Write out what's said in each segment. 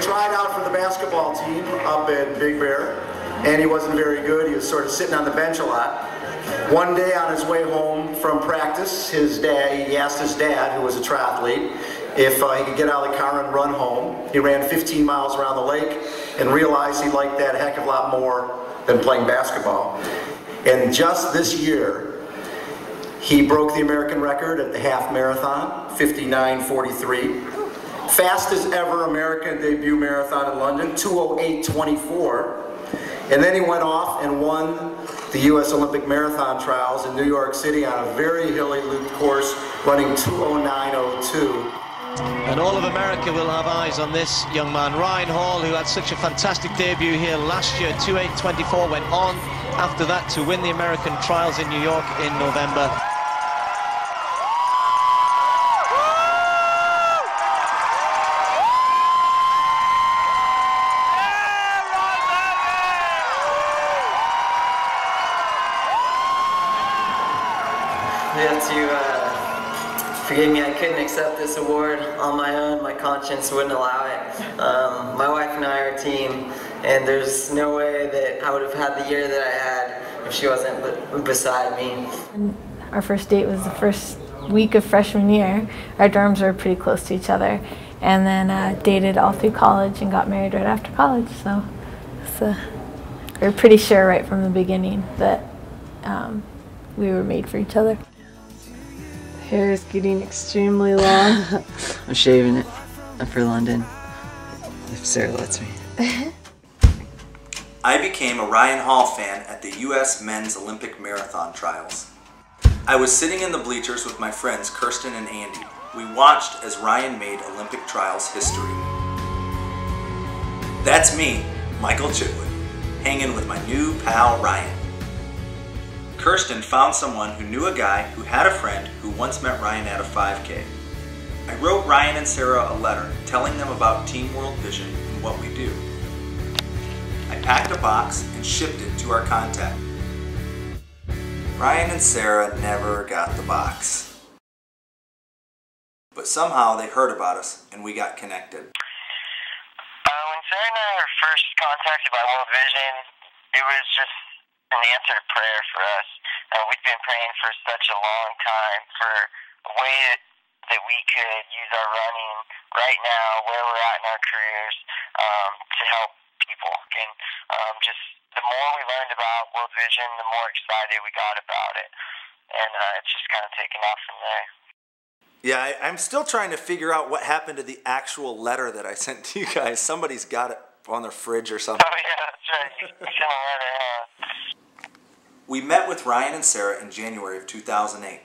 tried out for the basketball team up at Big Bear, and he wasn't very good. He was sort of sitting on the bench a lot. One day on his way home from practice, he asked his dad, who was a triathlete, if he could get out of the car and run home. He ran 15 miles around the lake and realized he liked that a heck of a lot more than playing basketball. And just this year, he broke the American record at the half marathon, 59:43. Fastest ever American debut marathon in London, 2:08:24. And then he went off and won the U.S. Olympic Marathon Trials in New York City on a very hilly looped course, running 2:09:02. And all of America will have eyes on this young man, Ryan Hall, who had such a fantastic debut here last year, 2:08:24, went on after that to win the American Trials in New York in November. Forgive me, I couldn't accept this award on my own. My conscience wouldn't allow it. My wife and I are a team, and there's no way that I would have had the year that I had if she wasn't beside me. And our first date was the first week of freshman year. Our dorms were pretty close to each other, and then dated all through college and got married right after college. So we were pretty sure right from the beginning that we were made for each other. Hair is getting extremely long. I'm shaving it for London, if Sarah lets me. I became a Ryan Hall fan at the U.S. Men's Olympic Marathon Trials. I was sitting in the bleachers with my friends Kirsten and Andy. We watched as Ryan made Olympic Trials history. That's me, Michael Chitwood, hanging with my new pal Ryan. Kirsten found someone who knew a guy who had a friend who once met Ryan at a 5K. I wrote Ryan and Sarah a letter telling them about Team World Vision and what we do. I packed a box and shipped it to our contact. Ryan and Sarah never got the box. But somehow they heard about us and we got connected. When Sarah and I were first contacted by World Vision, it was just an answered prayer for us. We'd been praying for such a long time for a way that we could use our running right now, where we're at in our careers, to help people. And just the more we learned about World Vision, the more excited we got about it. And it's just kind of taken off from there. Yeah, I'm still trying to figure out what happened to the actual letter that I sent to you guys. Somebody's got it on their fridge or something. Oh yeah, that's right. You sent a letter, huh? We met with Ryan and Sarah in January of 2008.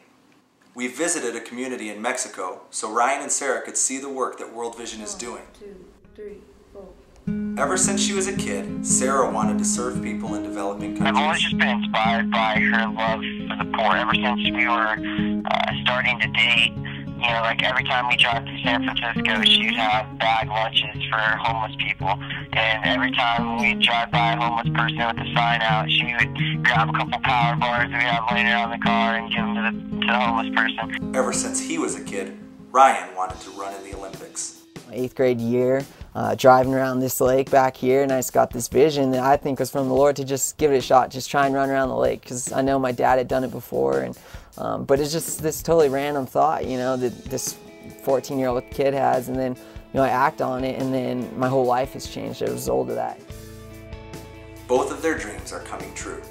We visited a community in Mexico so Ryan and Sarah could see the work that World Vision is doing. 1, 2, 3, 4. Ever since she was a kid, Sarah wanted to serve people in developing countries. I've always just been inspired by her love for the poor. Ever since we were starting to date, you know, like every time we drive to San Francisco, she'd have bag lunches for homeless people. And every time we drive by a homeless person with a sign out, she would grab a couple power bars that we have laying around the car and give them to the homeless person. Ever since he was a kid, Ryan wanted to run in the Olympics. My 8th grade year, driving around this lake back here, and I just got this vision that I think was from the Lord to just give it a shot, just try and run around the lake, because I know my dad had done it before. And but it's just this totally random thought, you know, that this 14-year-old kid has, and then, you know, I act on it, and then my whole life has changed as a result of that. Both of their dreams are coming true.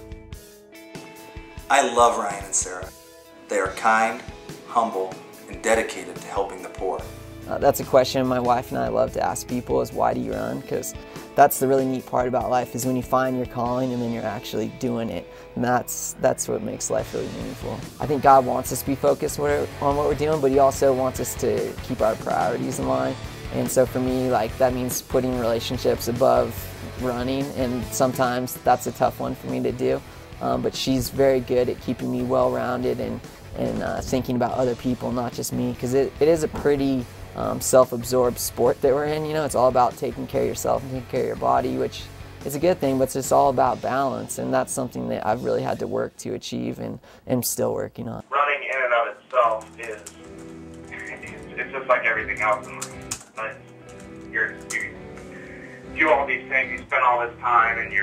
I love Ryan and Sarah. They are kind, humble, and dedicated to helping the poor. That's a question my wife and I love to ask people, is why do you run? Because that's the really neat part about life, is when you find your calling and then you're actually doing it. And that's what makes life really meaningful. I think God wants us to be focused on what we're doing, but He also wants us to keep our priorities in line. And so for me, like, that means putting relationships above running, and sometimes that's a tough one for me to do. But she's very good at keeping me well-rounded and thinking about other people, not just me, because it is a pretty self-absorbed sport that we're in. You know, it's all about taking care of yourself and taking care of your body, which is a good thing, but it's just all about balance, and that's something that I've really had to work to achieve and am still working on. Running in and of itself it's just like everything else in life. You're do all these things, you spend all this time, and you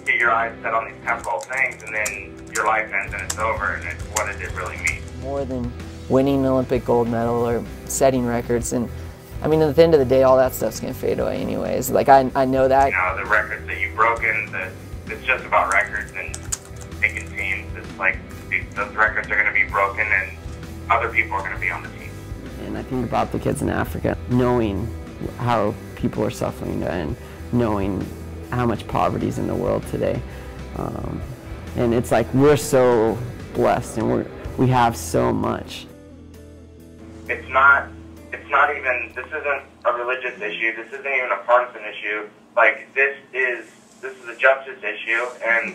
get your eyes set on these temporal things, and then your life ends and it's over, and what did it really mean? More than winning an Olympic gold medal or setting records, and I mean, at the end of the day, all that stuff's gonna fade away anyways. Like, I know that. You know, the records that you've broken, it's just about records and making teams. It's like those records are gonna be broken, and other people are gonna be on the team. And I think about the kids in Africa, knowing how people are suffering and knowing how much poverty is in the world today. And it's like we're so blessed and we have so much. It's not even, this isn't a religious issue, this isn't even a partisan issue. Like, this is a justice issue, and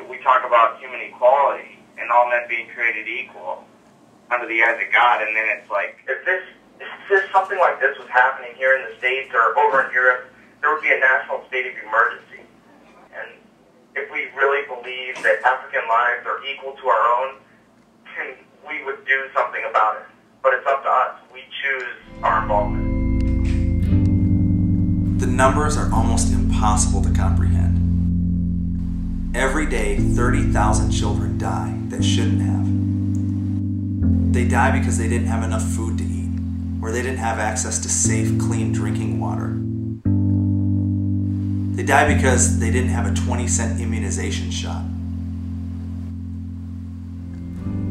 we talk about human equality and all men being created equal under the eyes of God, and then it's like, if something like this was happening here in the States or over in Europe, there would be a national state of emergency. And if we really believe that African lives are equal to our own, then we would do something about it. But it's up to us. We choose our involvement. The numbers are almost impossible to comprehend. Every day, 30,000 children die that shouldn't have. They die because they didn't have enough food to eat, or they didn't have access to safe, clean drinking water. They die because they didn't have a 20-cent immunization shot.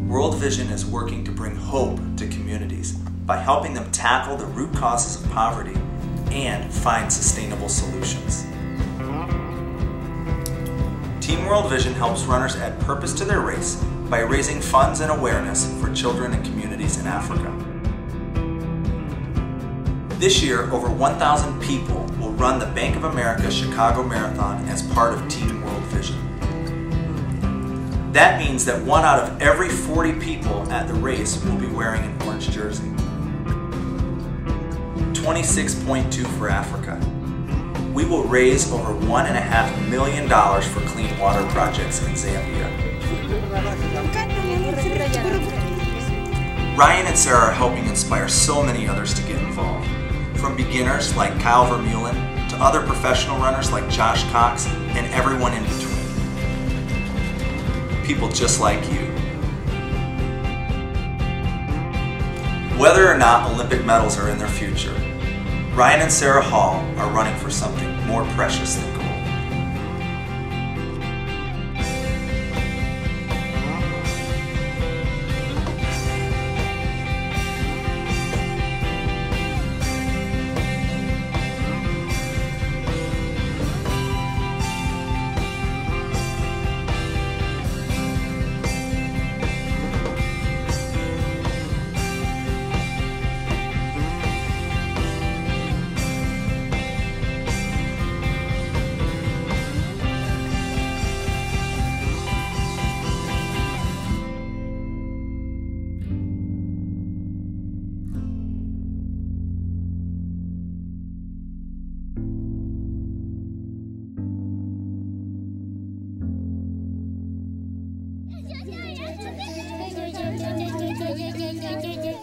World Vision is working to bring hope to communities by helping them tackle the root causes of poverty and find sustainable solutions. Team World Vision helps runners add purpose to their race by raising funds and awareness for children and communities in Africa. This year, over 1,000 people will run the Bank of America Chicago Marathon as part of Team World Vision. That means that 1 out of every 40 people at the race will be wearing an orange jersey. 26.2 for Africa. We will raise over $1.5 million for clean water projects in Zambia. Ryan and Sarah are helping inspire so many others to get involved. From beginners like Kyle Vermeulen to other professional runners like Josh Cox and everyone in between. People just like you. Whether or not Olympic medals are in their future, Ryan and Sarah Hall are running for something more precious than gold.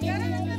Yeah.